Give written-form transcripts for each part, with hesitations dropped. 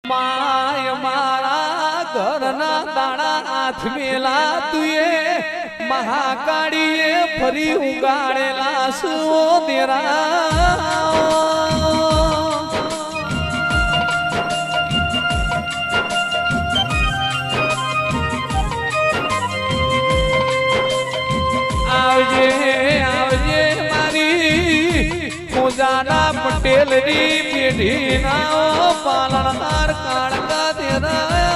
my મારા ઘરના દાણા હાથ મેલા તુએ મહાકાળીએ ફરી ઉગાડેલા સુઓ દેરા આવજે આવજે મારી પૂજાના પટેલ ની પેઢી ના પાલનહાર કાળકા દેરા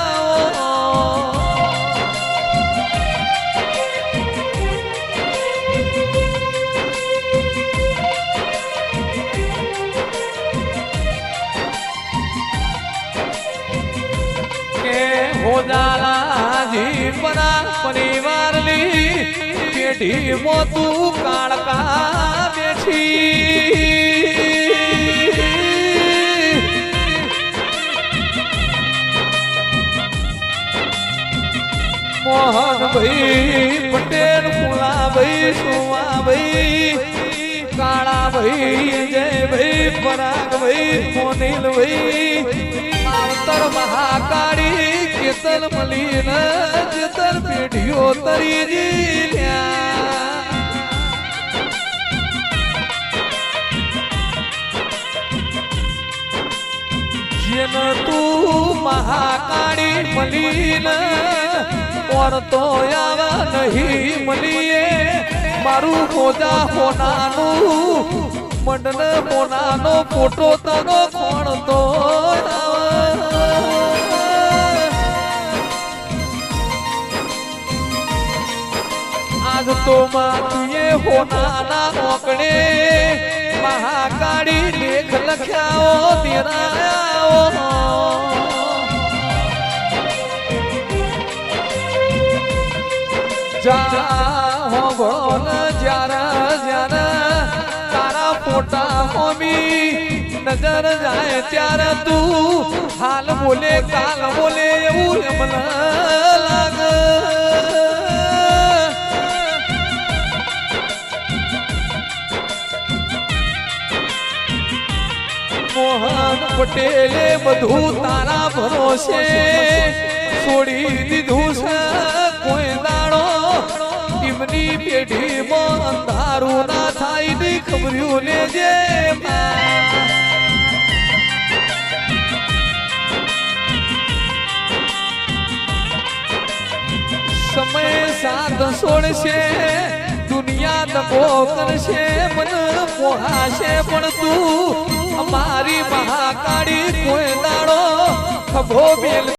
કે હોદાલાજી પરા પરિવાર ની પેઢી મોતું કાળકા બેઠી મોહન ભાઈ પટેલ ફૂલા ભાઈ સુવા ભાઈ કાળા ભાઈ જય ભાઈ પરાગ ભાઈ મોનીલ ભાઈ માવતર મહાકાળી કેતન મલીન જેતર પેઢીઓ તરી લ્યા જેન તું મહાકાળી મલીન और तो आवा नहीं मलिए मारू मोजा होनानु मंडन मोनानो फोटो तनो कोण तो आज तो मातिए होनाना ओकड़े महाकाड़ी लेख लख्याओ दिराओ જા બોલ જ્યારા જ્યારા તારા ફોટા હોમી નજર જાય ત્યારે તું હાલ બોલે કાલ બોલે એવું મને લાગે મોહન પટેલે બધું તારા ભરોસે છોડી દીધું છે કોઈ દાડો ટીમની પેઢીમાં અંધારું ના થાય ની ખબર્યું લેજે સમય સાથ છોડશે દુનિયા દગો કરશે મન પોહાશે પણ તું અમારી મહાકાળી કોઈ દાડો ખભો બેલ